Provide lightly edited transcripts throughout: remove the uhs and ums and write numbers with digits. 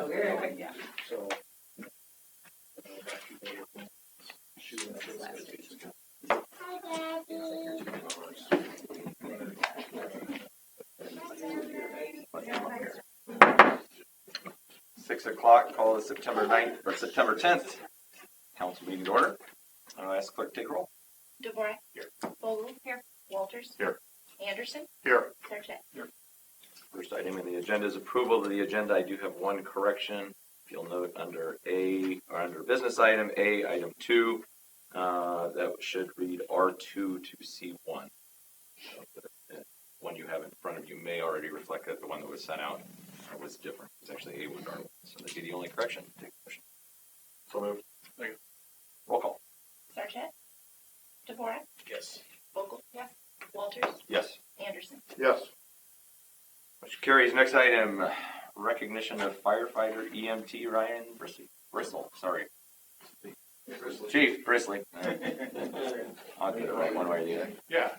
Okay, yeah. So. 6 o'clock, call the September 9th or September 10th council meeting to order. I'll ask clerk to take roll. DeVore. Here. Vogel. Here. Walters. Here. Anderson. Here. Sarchet. Here. First item in the agenda is approval of the agenda. I do have one correction. If you'll note under A, or under business item A, item 2, that should read R2 to C1. So the one you have in front of you may already reflect that the one that was sent out was different. It was actually A1 R1. So that'd be the only correction. Take the motion. So moved. Thank you. Roll call. Sarchet. DeVore. Yes. Vogel. Yes. Walters. Yes. Anderson. Yes. Motion carries. Next item, recognition of firefighter EMT Ryan Bristol. Sorry. Chief Brisley. I'll get it right one way or the other. Yeah.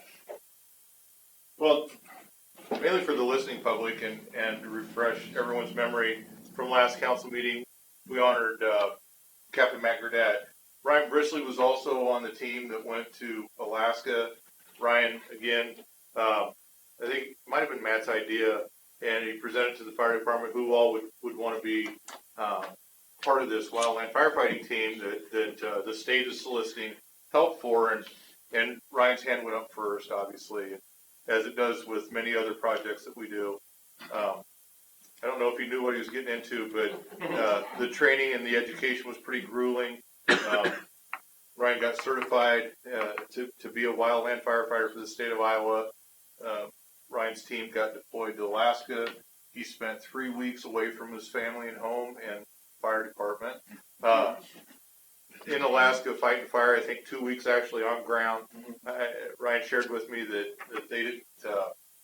Well, mainly for the listening public and to refresh everyone's memory from last council meeting, we honored Captain Matt Gurdett. Ryan Brisley was also on the team that went to Alaska. Ryan, again, I think it might have been Matt's idea, and he presented to the fire department who all would want to be part of this wildland firefighting team that the state is soliciting help for, and Ryan's hand went up first, obviously, as it does with many other projects that we do. I don't know if he knew what he was getting into, but the training and the education was pretty grueling. Ryan got certified to be a wildland firefighter for the state of Iowa. Ryan's team got deployed to Alaska. He spent 3 weeks away from his family and home and fire department. In Alaska fighting fire, I think 2 weeks actually on ground. Ryan shared with me that they didn't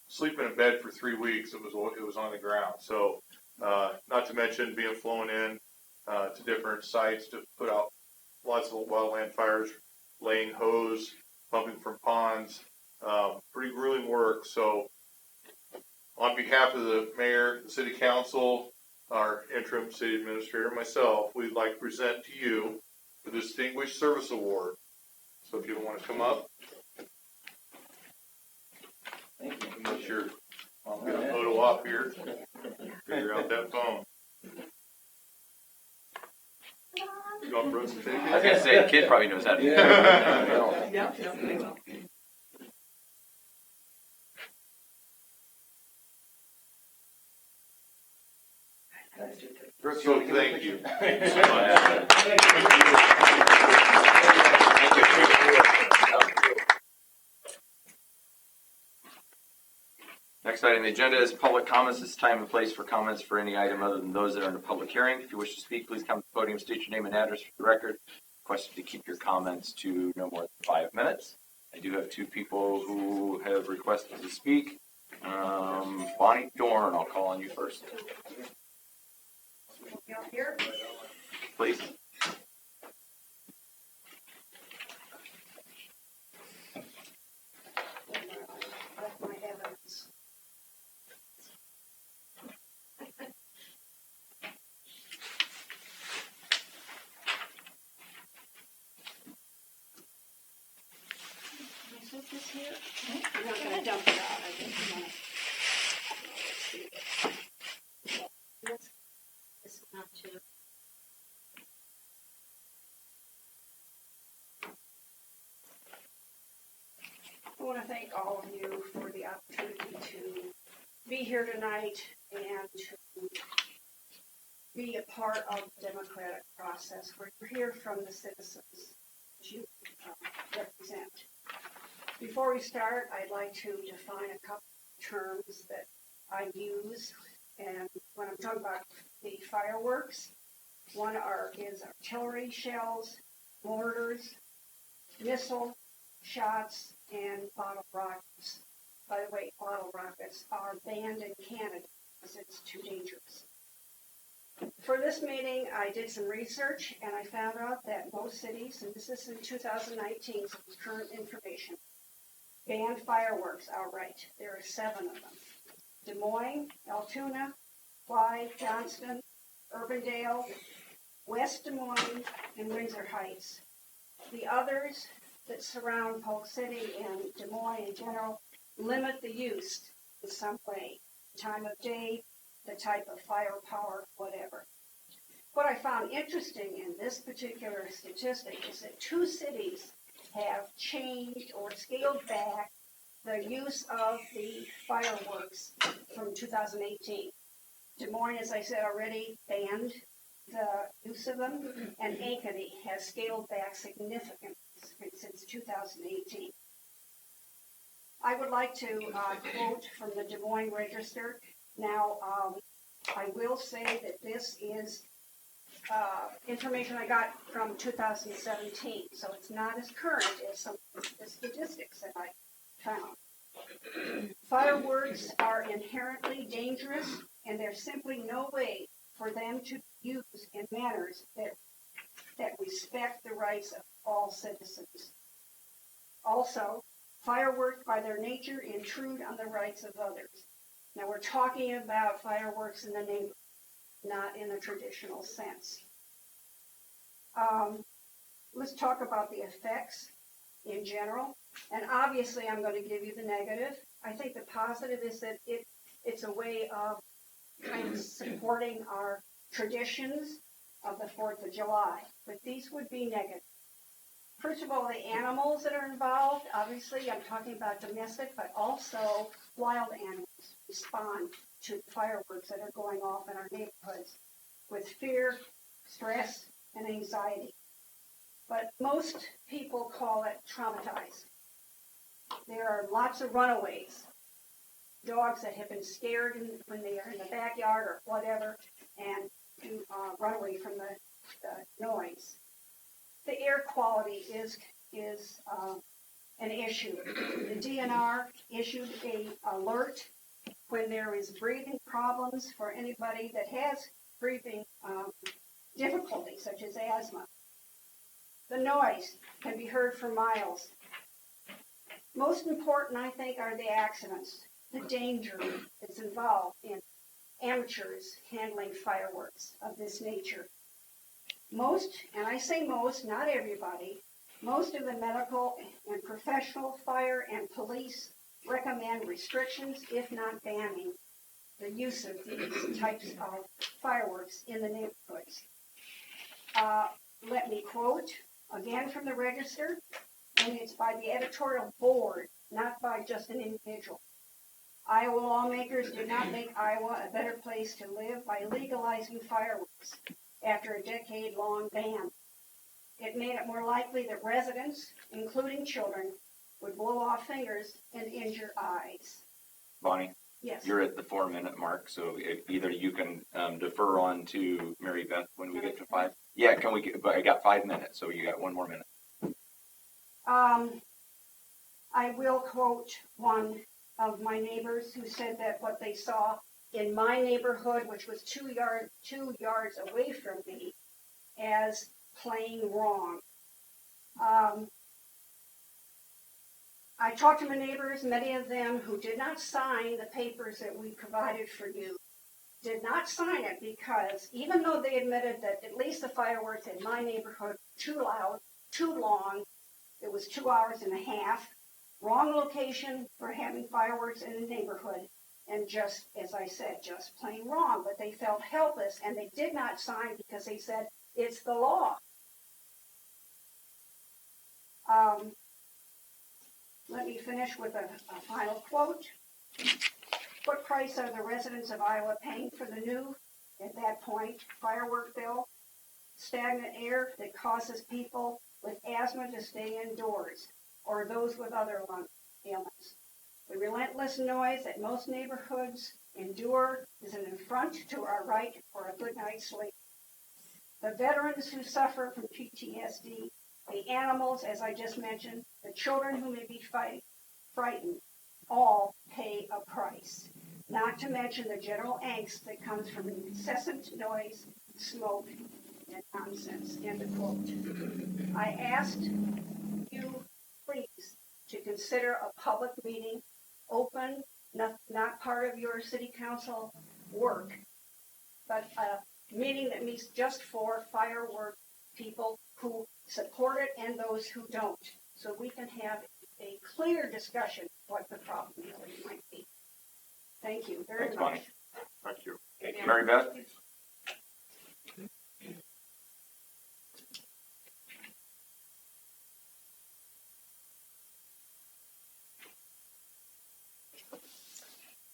sleep in a bed for 3 weeks. It was on the ground. So not to mention being flown in to different sites to put out lots of wildland fires, laying hose, pumping from ponds, pretty grueling work. So on behalf of the mayor, the city council, our interim city administrator, myself, we'd like to present to you the Distinguished Service Award. So if you want to come up. Thank you. I'm not sure. I'll get a photo op here. Figure out that phone. You want Brooks to take it? I was going to say, the kid probably knows how to do it. Yeah, they will. Brooks, so thank you. Next item on the agenda is public comments. It's time and place for comments for any item other than those that are in a public hearing. If you wish to speak, please come to the podium, state your name and address for the record. Request you to keep your comments to no more than 5 minutes. I do have 2 people who have requested to speak. Bonnie Dorn, I'll call on you first. Here. Please. This here? I'm not going to dump it out. I just want to. This one out too. I want to thank all of you for the opportunity to be here tonight and to be a part of the democratic process. We're here from the citizens that you represent. Before we start, I'd like to define a couple of terms that I use, and when I'm talking about the fireworks, one is artillery shells, mortars, missile shots, and bottle rockets. By the way, bottle rockets are banned in Canada because it's too dangerous. For this meeting, I did some research, and I found out that most cities, and this is in 2019, so it's current information, banned fireworks outright. There are 7 of them. Des Moines, Altoona, Clyde, Johnston, Urbandale, West Des Moines, and Windsor Heights. The others that surround Polk City and Des Moines in general limit the use in some way, time of day, the type of firepower, whatever. What I found interesting in this particular statistic is that 2 cities have changed or scaled back the use of the fireworks from 2018. Des Moines, as I said already, banned the use of them, and Ankeny has scaled back significantly since 2018. I would like to quote from the Des Moines Register. Now, I will say that this is information I got from 2017, so it's not as current as some of the statistics that I found. Fireworks are inherently dangerous, and there's simply no way for them to be used in manners that respect the rights of all citizens. Also, fireworks by their nature intrude on the rights of others. Now we're talking about fireworks in the neighborhood, not in the traditional sense. Let's talk about the effects in general. And obviously I'm going to give you the negative. I think the positive is that it's a way of kind of supporting our traditions of the 4th of July. But these would be negative. First of all, the animals that are involved, obviously I'm talking about domestic, but also wild animals respond to fireworks that are going off in our neighborhoods with fear, stress, and anxiety. But most people call it traumatized. There are lots of runaways, dogs that have been scared when they are in the backyard or whatever, and to run away from the noise. The air quality is an issue. The DNR issued an alert when there is breathing problems for anybody that has breathing difficulties, such as asthma. The noise can be heard for miles. Most important, I think, are the accidents, the danger that's involved in amateurs handling fireworks of this nature. Most, and I say most, not everybody, most of the medical and professional fire and police recommend restrictions, if not banning, the use of these types of fireworks in the neighborhoods. Let me quote again from the Register, and it's by the editorial board, not by just an individual. Iowa lawmakers did not make Iowa a better place to live by legalizing fireworks after a decade-long ban. It made it more likely that residents, including children, would blow off fingers and injure eyes. Bonnie, Yes. you're at the 4-minute mark, so either you can defer on to Mary Beth when we get to 5. Yeah, can we get, but I got 5 minutes, so you got 1 more minute. I will quote one of my neighbors who said that what they saw in my neighborhood, which was 2 yards away from me, as plain wrong. I talked to my neighbors, many of them who did not sign the papers that we provided for you, did not sign it because even though they admitted that at least the fireworks in my neighborhood were too loud, too long, it was 2 hours and a half, wrong location for having fireworks in the neighborhood, and just, as I said, just plain wrong, but they felt helpless and they did not sign because they said, it's the law. Let me finish with a final quote. What price are the residents of Iowa paying for the new, at that point, firework bill? Stagnant air that causes people with asthma to stay indoors, or those with other lung ailments. The relentless noise that most neighborhoods endure is an affront to our right for a good night's sleep. The veterans who suffer from PTSD, the animals, as I just mentioned, the children who may be frightened, all pay a price. Not to mention the general angst that comes from incessant noise, smoke, and nonsense. End of quote. I asked you, please, to consider a public meeting, open, not part of your city council work, but meeting that meets just for firework people who support it and those who don't, so we can have a clear discussion of what the problem really might be. Thank you very Thanks, much. Bonnie. Thank you. Mary Beth?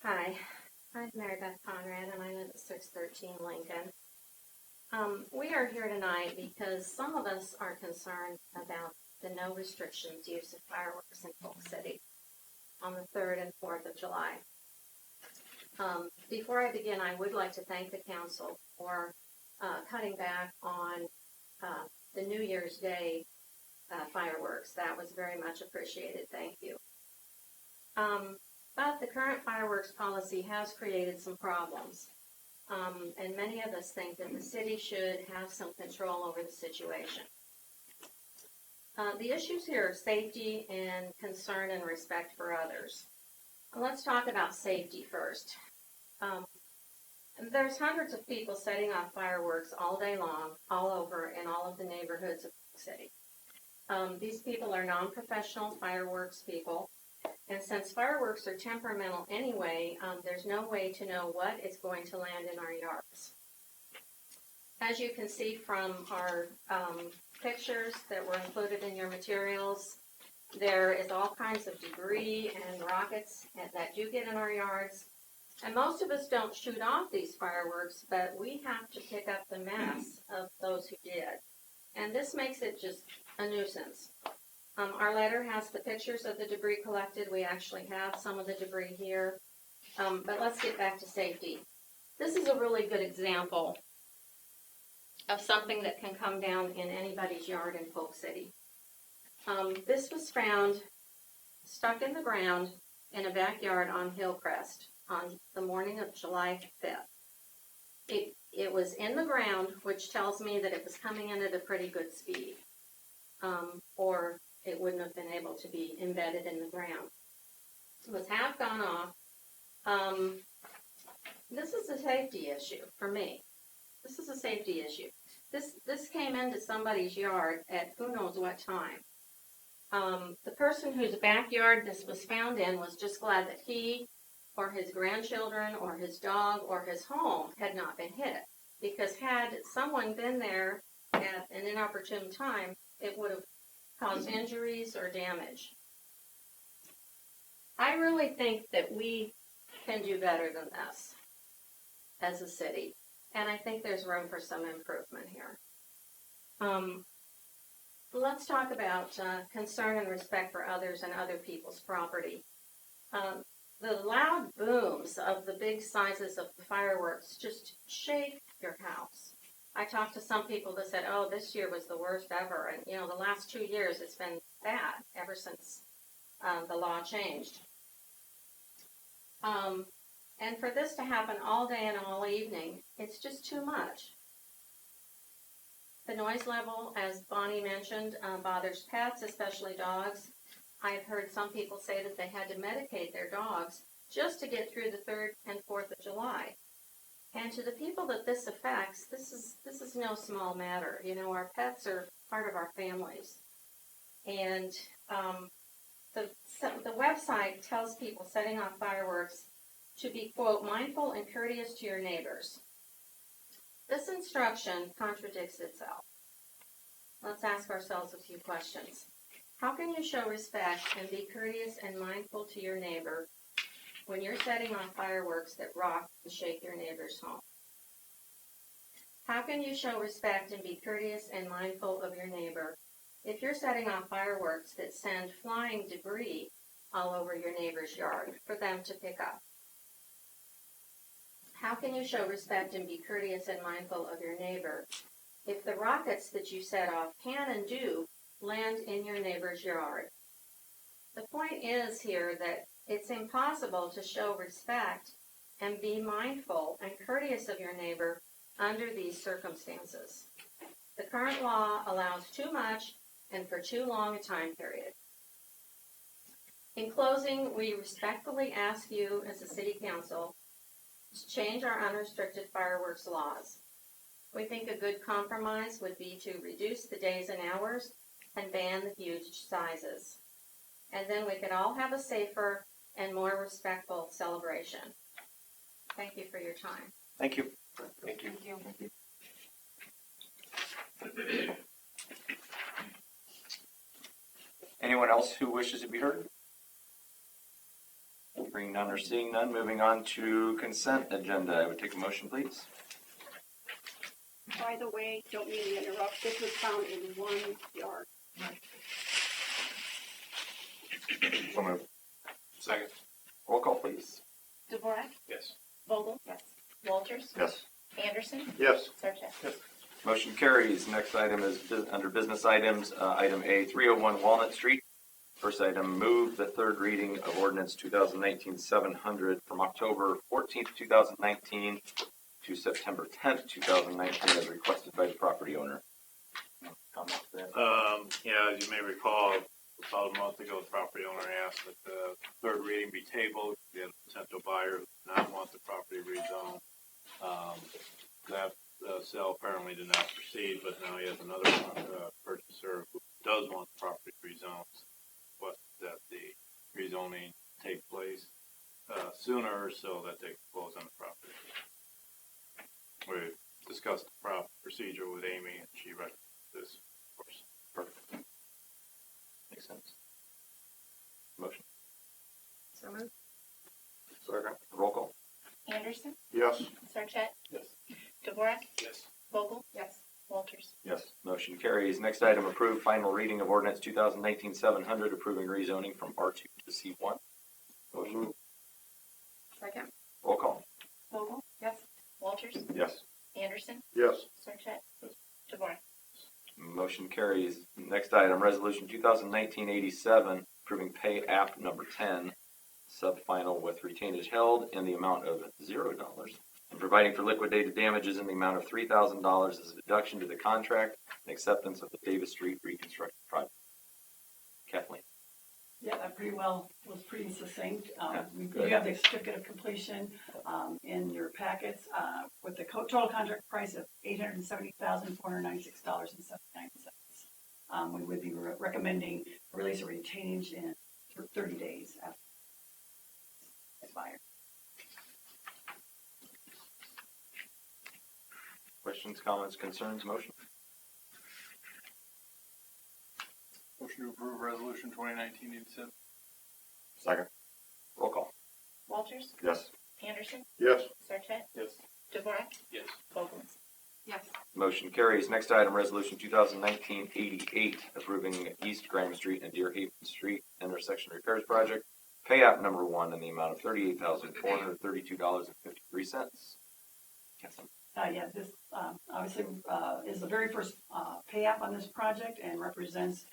Hi, I'm Mary Beth Conrad, and I live at 613 Lincoln. We are here tonight because some of us are concerned about the no restrictions use of fireworks in Polk City on the 3rd and 4th of July. Before I begin, I would like to thank the council for cutting back on the New Year's Day fireworks. That was very much appreciated. Thank you. But the current fireworks policy has created some problems. And many of us think that the city should have some control over the situation. The issues here are safety and concern and respect for others. Let's talk about safety first. There's hundreds of people setting off fireworks all day long, all over in all of the neighborhoods of the city. These people are non-professional fireworks people. And since fireworks are temperamental anyway, there's no way to know what is going to land in our yards. As you can see from our pictures that were included in your materials, there is all kinds of debris and rockets that do get in our yards. And most of us don't shoot off these fireworks, but we have to pick up the mess of those who did. And this makes it just a nuisance. Our letter has the pictures of the debris collected. We actually have some of the debris here. But let's get back to safety. This is a really good example of something that can come down in anybody's yard in Polk City. This was found stuck in the ground in a backyard on Hillcrest on the morning of July 5th. It was in the ground, which tells me that it was coming in at a pretty good speed. Or it wouldn't have been able to be embedded in the ground. It was half gone off. This is a safety issue for me. This is a safety issue. This came into somebody's yard at who knows what time. The person whose backyard this was found in was just glad that he or his grandchildren or his dog or his home had not been hit. Because had someone been there at an inopportune time, it would have caused injuries or damage. I really think that we can do better than this as a city, and I think there's room for some improvement here. Let's talk about concern and respect for others and other people's property. The loud booms of the big sizes of the fireworks just shake your house. I talked to some people that said, oh, this year was the worst ever. And, you know, the last 2 years it's been bad ever since the law changed. And for this to happen all day and all evening, it's just too much. The noise level, as Bonnie mentioned, bothers pets, especially dogs. I've heard some people say that they had to medicate their dogs just to get through the 3rd and 4th of July. And to the people that this affects, this is no small matter. You know, our pets are part of our families. And the website tells people setting off fireworks to be, quote, mindful and courteous to your neighbors. This instruction contradicts itself. Let's ask ourselves a few questions. How can you show respect and be courteous and mindful to your neighbor when you're setting off fireworks that rock and shake your neighbor's home? How can you show respect and be courteous and mindful of your neighbor if you're setting off fireworks that send flying debris all over your neighbor's yard for them to pick up? How can you show respect and be courteous and mindful of your neighbor if the rockets that you set off can and do land in your neighbor's yard? The point is here that it's impossible to show respect and be mindful and courteous of your neighbor under these circumstances. The current law allows too much and for too long a time period. In closing, we respectfully ask you as a city council to change our unrestricted fireworks laws. We think a good compromise would be to reduce the days and hours and ban the huge sizes. And then we could all have a safer and more respectful celebration. Thank you for your time. Thank you. Thank you. Anyone else who wishes to be heard? Hearing none or seeing none, moving on to consent agenda. I would take a motion, please. By the way, don't mean to interrupt, this was found in one yard. So moved. Second. Roll call, please. Dvorak, Yes. Vogel, yes. Walters, Yes. Anderson, Yes. Sarchet. Motion carries. Next item is under business items, item A, 301 Walnut Street. First item, move the third reading of ordinance 2019-700 from October 14th, 2019 to September 10th, 2019 as requested by the property owner. Comment to that? Yeah, as you may recall, about a month ago, the property owner asked that the third reading be tabled. We had a potential buyer who did not want the property rezoned. That sale apparently did not proceed, but now he has another purchaser who does want the property rezoned. But that the rezoning take place sooner so that they can close on the property. We discussed the procedure with Amy, and she recommended this, of course. Perfect. Makes sense. Motion. So moved. Second. Roll call. Anderson, Yes. Sarchet. Yes. Dvorak, Yes. Vogel, Yes. Walters. Yes. Motion carries. Next item, approve final reading of ordinance 2019-700 approving rezoning from R2 to C1. Motion. Second. Roll call. Vogel, Yes. Walters, Yes. Anderson, Yes. Sarchet. Dvorak. Motion carries. Next item, resolution 2019-87 approving pay app number 10, sub-final with retainage held in the amount of $0 and providing for liquidated damages in the amount of $3,000 as a deduction to the contract and acceptance of the Davis Street reconstruction project. Kathleen. Yeah, that was pretty succinct. We do good. have the certificate of completion in your packets with the total contract price of $870,496.79. We would be recommending release of retainage in 30 days after expired. Questions, comments, concerns, motion? Motion to approve resolution 2019-87. Second. Roll call. Walters, Yes. Anderson, Yes. Sarchet. Yes. Dvorak, Yes. Vogel. Yes. Motion carries. Next item, resolution 2019-88 approving East Graham Street and Deer Haven Street intersection repairs project. Pay app number 1 in the amount of $38,432.53. Kathleen. Yeah, this obviously is the very first pay app on this project and represents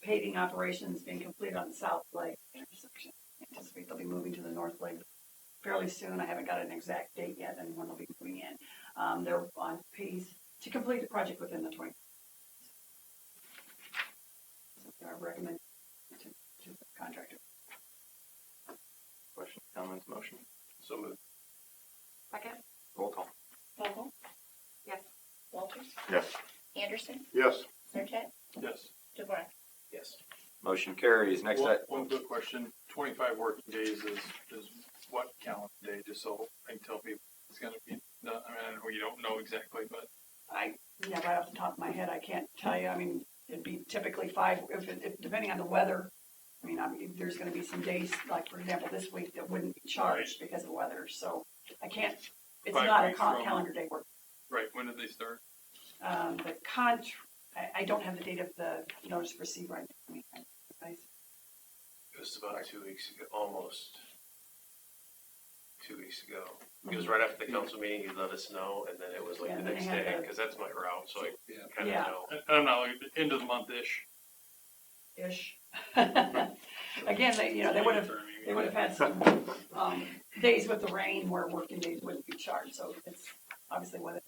paving operations being completed on the south leg intersection. I anticipate they'll be moving to the north leg fairly soon. I haven't got an exact date yet and when they'll be moving in. They're on pace to complete the project within the 20. I recommend to the contractor. Questions, comments, motion? So moved. Second. Roll call. Vogel, Yes. Walters, Yes. Anderson, Yes. Sarchet. Yes. Dvorak. Yes. Motion carries. Next item. One quick question. 25 working days is what calendar day, just so I can tell people it's going to be done. I mean, I know you don't know exactly, but Yeah, right off the top of my head, I can't tell you. I mean, it'd be typically 5, if depending on the weather. I mean, there's going to be some days, like for example, this week that wouldn't be charged because of the weather. So I can't. It's 5 not a weeks from- calendar day work. right, when did they start? I don't have the date of the notice to proceed right now. It was about 2 weeks ago, almost 2 weeks ago. It was right after the council meeting, you let us know, and then it was like Yeah, the then next they had day, the- because that's my route, so I Yeah. kind of Yeah. know. And I'm not like end of the month-ish. Ish. Again, they would have had some days with the rain where working days wouldn't be charged. So it's obviously weather.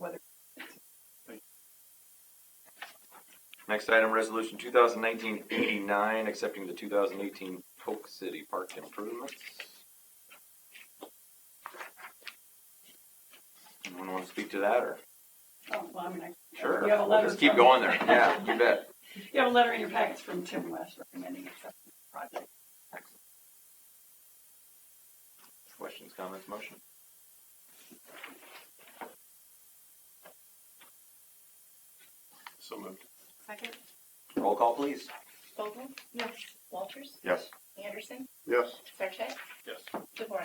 Next item, resolution 2019-89 accepting the 2018 Polk City Park improvements. Anyone want to speak to that or? Oh, well, Well, I mean, Sure. You have a letter. Let's keep from- going there. Yeah, you bet. You have a letter in your packets from Tim West recommending acceptance of the project. Excellent. Questions, comments, motion? So moved. Second. Roll call, please. Vogel? Yes. Walters? Yes. Anderson? Yes. Sarchet? Yes. DeVore?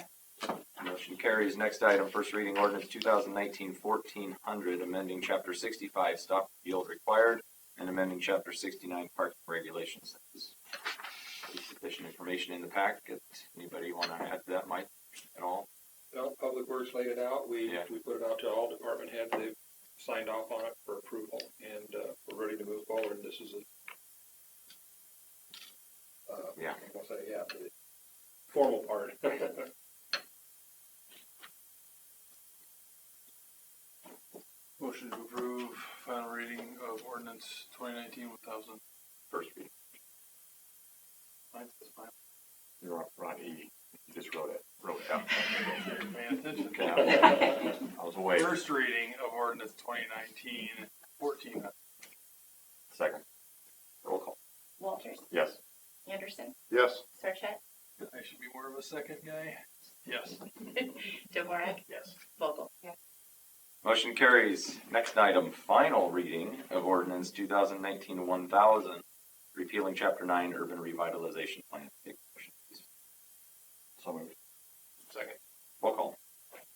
Motion carries. Next item, first reading ordinance 2019-1400, amending chapter 65, stop yield required, and amending chapter 69, parking regulations. There's sufficient information in the packet. Anybody want to add to that, Mike, at all? No, Public Works laid it out. We put it out to all department heads. They've signed off on it for approval, and we're ready to move forward. This is a, Yeah. I'm gonna say, yeah, the formal part. Motion to approve final reading of ordinance 2019-1000. First reading. Fine, that's fine. You're on E. You just wrote it down. Paying attention. Okay. I was away. First reading of ordinance 2019-14. Second. Roll call. Walters? Yes. Anderson? Yes. Sarchet? I should be more of a second guy. Yes. DeVore? Yes. Vogel? Yes. Motion carries. Next item, final reading of ordinance 2019-1000, repealing chapter 9, urban revitalization plan. Take motion, please. So moved. Second. Roll call.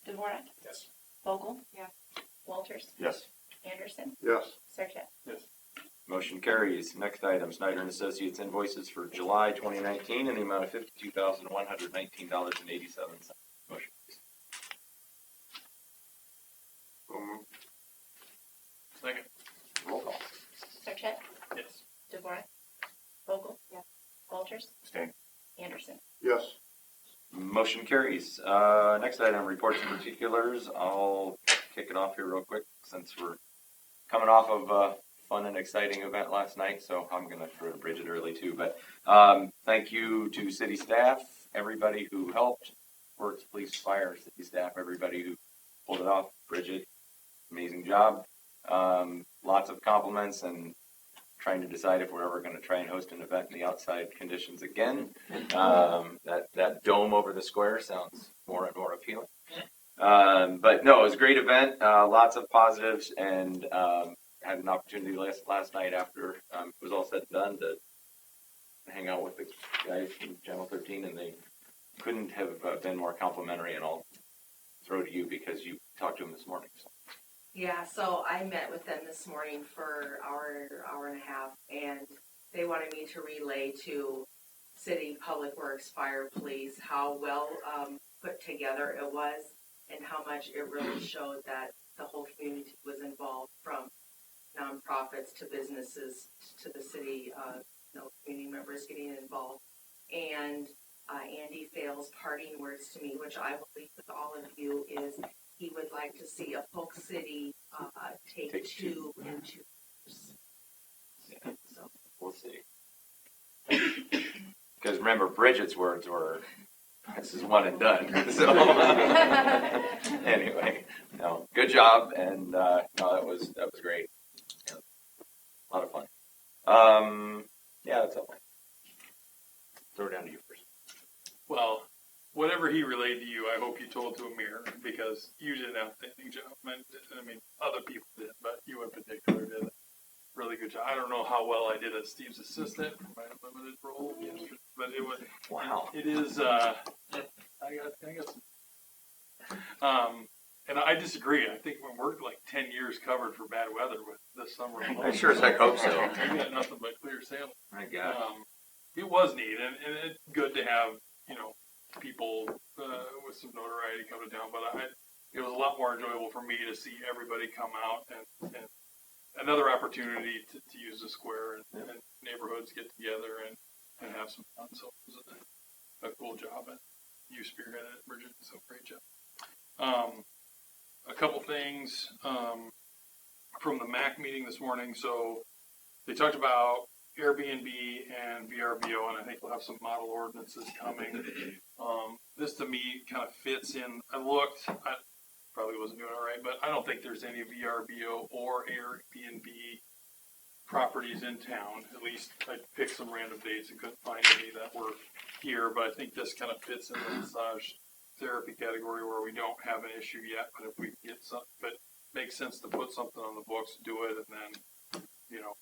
DeVore? Yes. Vogel? Yes. Walters? Yes. Anderson? Yes. Sarchet? Yes. Motion carries. Next item, Snyder and Associates invoices for July 2019 in the amount of $52,119.87. Motion, please. So moved. Second. Roll call. Sarchet? Yes. DeVore? Vogel? Yes. Walters? Abstain. Anderson? Yes. Motion carries. Next item, reports and particulars. I'll kick it off here real quick since we're coming off of a fun and exciting event last night, so I'm going to throw to Bridget early too. But thank you to city staff, everybody who helped, works, police, fire, city staff, everybody who pulled it off. Bridget, amazing job. Lots of compliments and trying to decide if we're ever going to try and host an event in the outside conditions again. That dome over the square sounds more and more appealing. But no, it was a great event. Lots of positives, and had an opportunity last night after it was all said and done to hang out with the guys from Channel 13, and they couldn't have been more complimentary. And I'll throw to you because you talked to them this morning. So. Yeah, so I met with them this morning for hour and a half, and they wanted me to relay to City Public Works, Fire, Police, how well put together it was, and how much it really showed that the whole community was involved, from nonprofits to businesses to the city, community members getting involved. And Andy Fale's parting words to me, which I will leave with all of you, is he would like to see a Polk City take two in 2 years. Yeah. So We'll see. Because remember, Bridget's words were, "This is one and done." So anyway, no, good job, and no, that was great. Yeah, a lot of fun. Yeah, that's all. Throw it down to you first. Well, whatever he relayed to you, I hope you told to Amir, because you did an outstanding job. I mean, other people did, but you in particular did a really good job. I don't know how well I did as Steve's assistant for my limited role yesterday, but it was. Wow. It is. I got some. And I disagree. I think we're like 10 years covered for bad weather with this summer. I sure as heck hope so. We got nothing but clear sailing. My God. It was neat, and it's good to have, people with some notoriety coming down, but it was a lot more enjoyable for me to see everybody come out and another opportunity to use the square and neighborhoods get together and have some fun. So it was a cool job, and you spearheaded it, Bridget, so great job. A couple things from the MAC meeting this morning. So they talked about Airbnb and VRBO, and I think we'll have some model ordinances coming. This to me kind of fits in. I looked, probably wasn't doing it right, but I don't think there's any VRBO or Airbnb properties in town. At least I picked some random dates and couldn't find any that were here, but I think this kind of fits in the massage therapy category where we don't have an issue yet, but if we get something, but it makes sense to put something on the books, do it, and then, you know,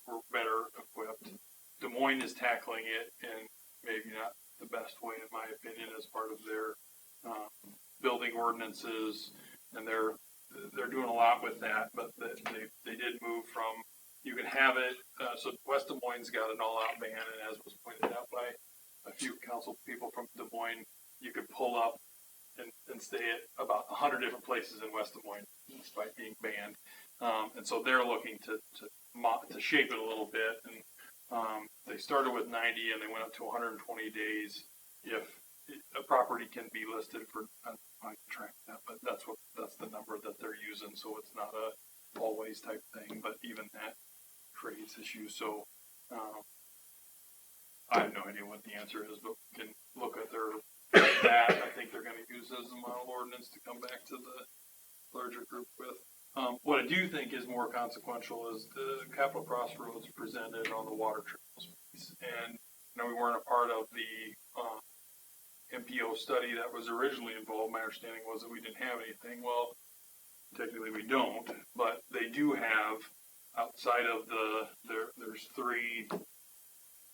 we're better equipped. Des Moines is tackling it, and maybe not the best way, in my opinion, as part of their building ordinances, and they're doing a lot with that, but they did move from, you can have it, so West Des Moines got an all-out ban, and as was pointed out by a few council people from Des Moines, you could pull up and stay at about 100 different places in West Des Moines despite being banned. And so they're looking to shape it a little bit. And they started with 90 and they went up to 120 days if a property can be listed for, I track that, but that's the number that they're using. So it's not a always type thing, but even that creates issues. So I have no idea what the answer is, but we can look at that. I think they're going to use as a model ordinance to come back to the larger group with. What I do think is more consequential is the Capitol Crossroads presented on the water trails piece. And we weren't a part of the MPO study that was originally involved. My understanding was that we didn't have anything. Well, technically we don't, but they do have, outside of there's 3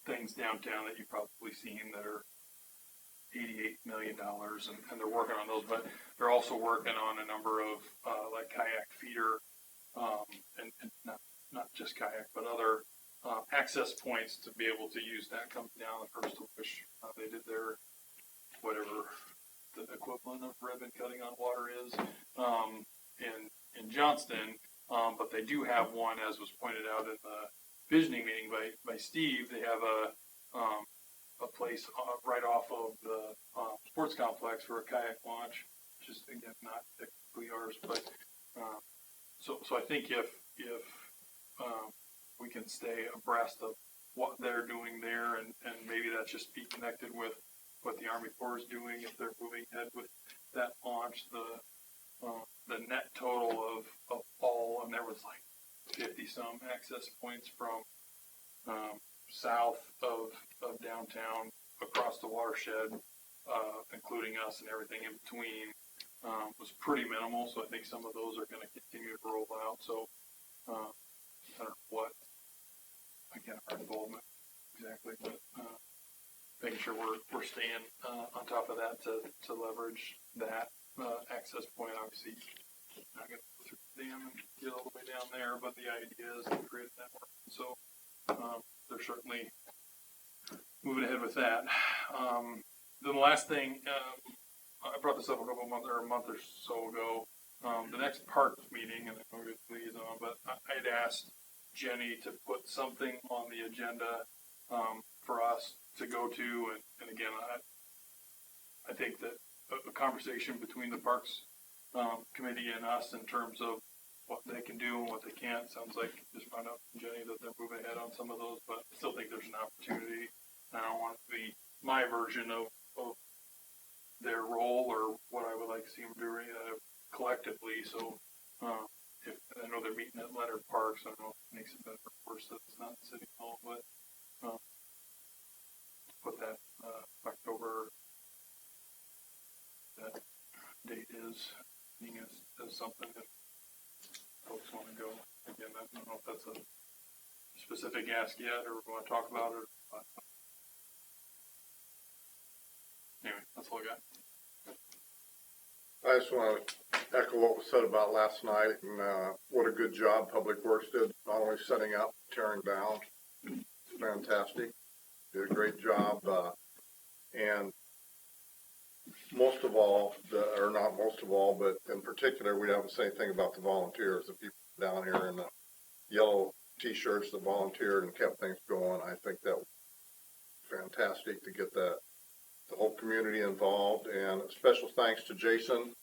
things downtown that you've probably seen that are $88 million, and they're working on those, but they're also working on a number of like kayak feeder, and not just kayak, but other access points to be able to use that. Comes down the first of which they did their whatever the equivalent of ribbon cutting on water is in Johnston, but they do have one, as was pointed out in the visioning meeting by Steve. They have a place right off of the sports complex for a kayak launch, which is, again, not technically ours, but so I think if we can stay abreast of what they're doing there, and maybe that's just be connected with what the Army Corps is doing, if they're moving ahead with that launch, the net total of all, and there was like 50 some access points from south of downtown across the watershed, including us and everything in between, was pretty minimal. So I think some of those are going to continue to roll out. So I don't know what, again, our involvement exactly, but making sure we're staying on top of that to leverage that access point. Obviously, not going to go through the dam and get all the way down there, but the idea is to create a network. So they're certainly moving ahead with that. Then the last thing, I brought this up a month or so ago. The next park meeting, and I know we're liaison, but I'd asked Jenny to put something on the agenda for us to go to, and again, I think that a conversation between the Parks Committee and us in terms of what they can do and what they can't. Sounds like just found out from Jenny that they're moving ahead on some of those, but I still think there's an opportunity. I don't want it to be my version of their role or what I would like to see them do collectively. So if I know they're meeting at Leonard Park, so I don't know if it makes it better or worse that it's not City Hall, but put that October, that date is being as something that folks want to go. Again, I don't know if that's a specific ask yet, or we want to talk about it. Anyway, that's all I got. I just want to echo what was said about last night, and what a good job Public Works did, not only setting up, tearing down. It's fantastic. Did a great job, and most of all, or not most of all, but in particular, we haven't said anything about the volunteers, the people down here in the yellow T-shirts that volunteered and kept things going. I think that was fantastic to get the whole community involved, and a special thanks to Jason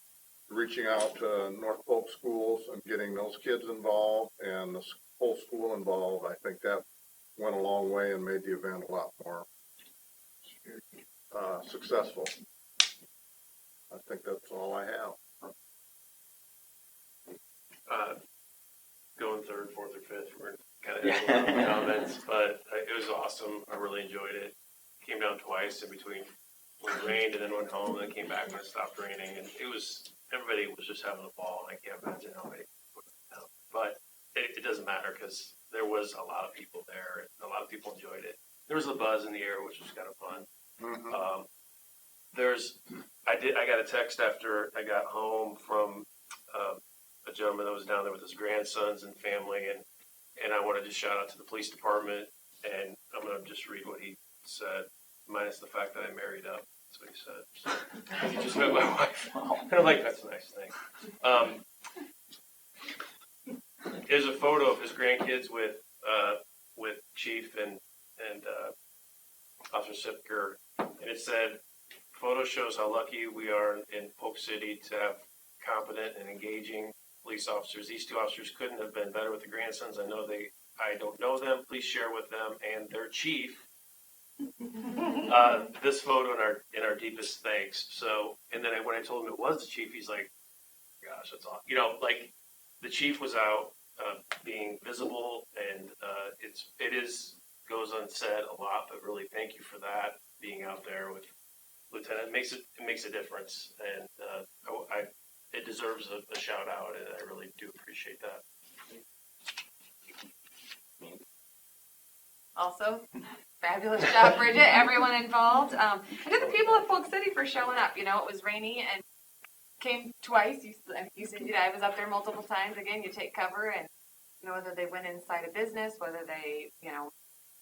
reaching out to North Polk schools and getting those kids involved and the whole school involved. I think that went a long way and made the event a lot more successful. I think that's all I have. going third, fourth, or fifth. We're kind of in the comments, but it was awesome. I really enjoyed it. Came down twice in between when it rained and then went home, and then came back when it stopped raining, and everybody was just having a ball, and I can't imagine how many people were out. But it doesn't matter because there was a lot of people there, and a lot of people enjoyed it. There was a buzz in the air, which was kind of fun. Mm-hmm. I got a text after I got home from a gentleman that was down there with his grandsons and family, and I wanted to shout out to the police department, and I'm going to just read what he said, minus the fact that I married up. That's what he said. So, he just met my wife. And I'm like, that's a nice thing. There's a photo of his grandkids with Chief and Officer Sipker, and it said, "Photo shows how lucky we are in Polk City to have competent and engaging police officers. These two officers couldn't have been better with the grandsons. I don't know them. Please share with them and their chief this photo in our deepest thanks." So, and then when I told him it was the chief, he's like, "Gosh, that's awesome." You know, like the chief was out being visible, and it goes unsaid a lot, but really thank you for that, being out there with Lieutenant. It makes a difference, and it deserves a shout out, and I really do appreciate that. Also, fabulous job, Bridget, everyone involved. And to the people of Polk City for showing up. You know, it was rainy and came twice. You said I was up there multiple times. Again, you take cover, and you know, whether they went inside a business, whether they, you know,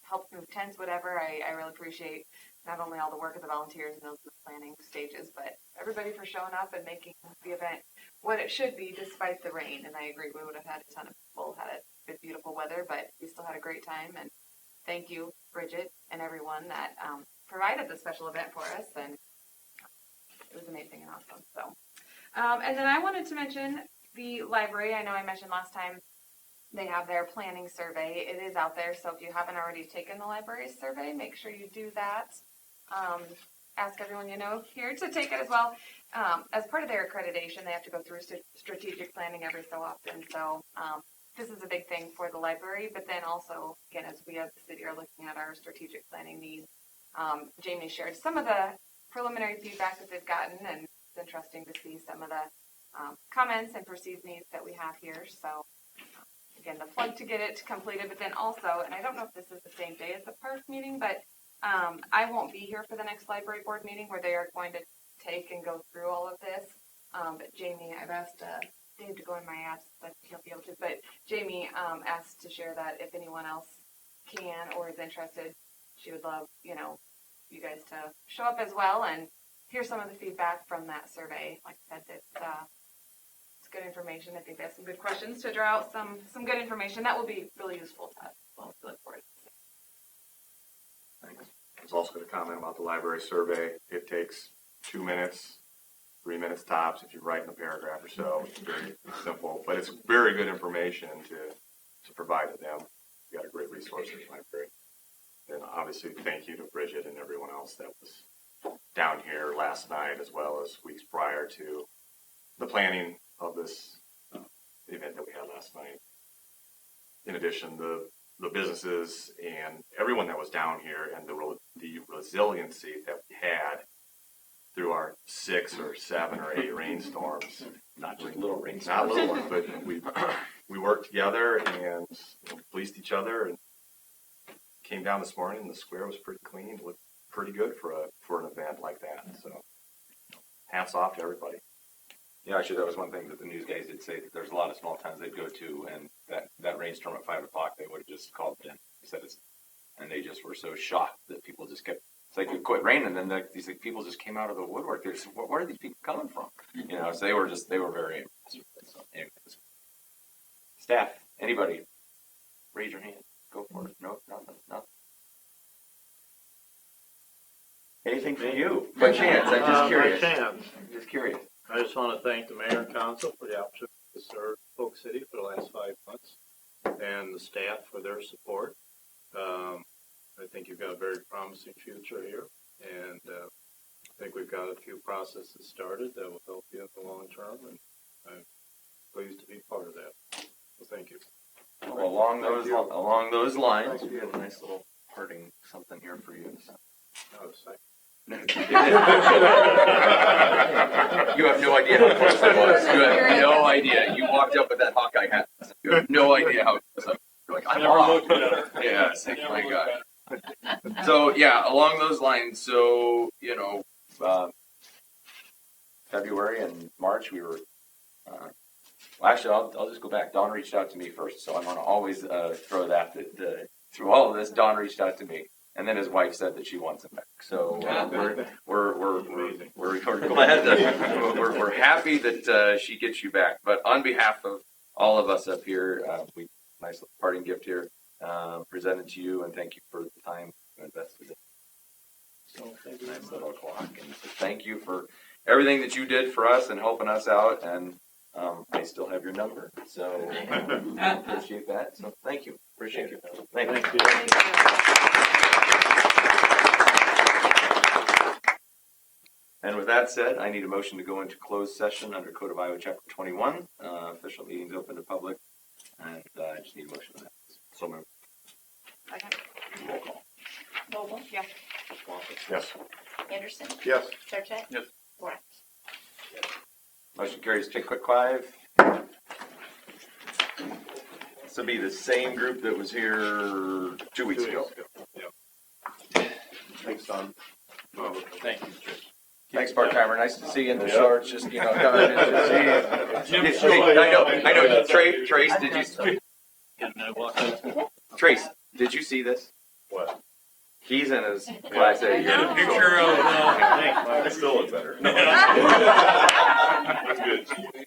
helped move tents, whatever. I really appreciate not only all the work of the volunteers in those planning stages, but everybody for showing up and making the event what it should be despite the rain. And I agree, we would have had a ton of people, had good, beautiful weather, but we still had a great time. And thank you, Bridget, and everyone that provided the special event for us. And it was amazing and awesome. So, and then I wanted to mention the library. I know I mentioned last time they have their planning survey. It is out there, so if you haven't already taken the library survey, make sure you do that. Ask everyone you know here to take it as well. As part of their accreditation, they have to go through strategic planning every so often. So this is a big thing for the library, but then also, again, as we as the city are looking at our strategic planning needs, Jamie shared some of the preliminary feedback that they've gotten, and it's interesting to see some of the comments and perceived needs that we have here. So again, the plug to get it completed, but then also, and I don't know if this is the same day as the park meeting, but I won't be here for the next library board meeting where they are going to take and go through all of this. But Jamie, I've asked Dave to go in my absence, but he'll be able to. But Jamie asked to share that if anyone else can or is interested, she would love, you know, you guys to show up as well and hear some of the feedback from that survey. Like I said, it's good information. I think they have some good questions to draw out some good information that will be really useful to us. Well, we look forward to it. Thanks. I was also going to comment about the library survey. It takes 2 minutes, 3 minutes tops if you write in a paragraph or so. It's very simple, but it's very good information to provide to them. We got a great resource in the library. And obviously, thank you to Bridget and everyone else that was down here last night, as well as weeks prior to the planning of this event that we had last night. In addition, the businesses and everyone that was down here, and the resiliency that we had through our 6 or 7 or 8 rainstorms. Not just little rainstorms. Not little ones, but we worked together and policed each other, and came down this morning and the square was pretty clean. It looked pretty good for an event like that. So hats off to everybody. Yeah, actually, that was one thing that the news guys did say, that there's a lot of small towns they'd go to, and that rainstorm at 5 o'clock, they would have just called it in. He said and they just were so shocked that people just kept, it's like it quit raining, and then these people just came out of the woodwork. They're just, where are these people coming from? You know, so they were very impressed with it. So anyways. Staff, anybody, raise your hand. Go for it. No, nothing. Anything from you? By chance, I'm just curious. By chance. I'm just curious. I just want to thank the mayor and council for the opportunity to serve Polk City for the last 5 months, and the staff for their support. I think you've got a very promising future here, and I think we've got a few processes started that will help you in the long term, and I pleased to be part of that. So thank you. Well, along those lines, we have a nice little parting something here for you. So. You have no idea how close I was. You have no idea. You walked up with that Hawkeye hat. You have no idea how close I was. You're like, I'm off. Yeah, it's like, my God. So, yeah, along those lines, so, February and March, we were, well, actually, I'll just go back. Dawn reached out to me first, so I'm going to always throw that through all of this, Dawn reached out to me. And then his wife said that she wants him back. So we're glad that we're happy that she gets you back. But on behalf of all of us up here, we nice little parting gift here presented to you, and thank you for the time you invested in. So nice little clock, and so thank you for everything that you did for us and helping us out. And I still have your number, so I appreciate that. So thank you. Appreciate you. Thank you. And with that said, I need a motion to go into closed session under Code of Iowa Chapter 21. Official meetings open to public, and I just need a motion on that. So moved. Roll call. Vogel? Yes. Yes. Anderson? Yes. Sarchet? Yes. Warren? Motion carries. Take quick 5. This will be the same group that was here 2 weeks ago. Thanks, Don. Well, thank you, Chris. Thanks, part-timer. Nice to see you in the shorts. Just, coming in to see you. I know. Trace, did you? Trace, did you see this? What? He's in his Class A. Get a picture of. I still look better. That's good.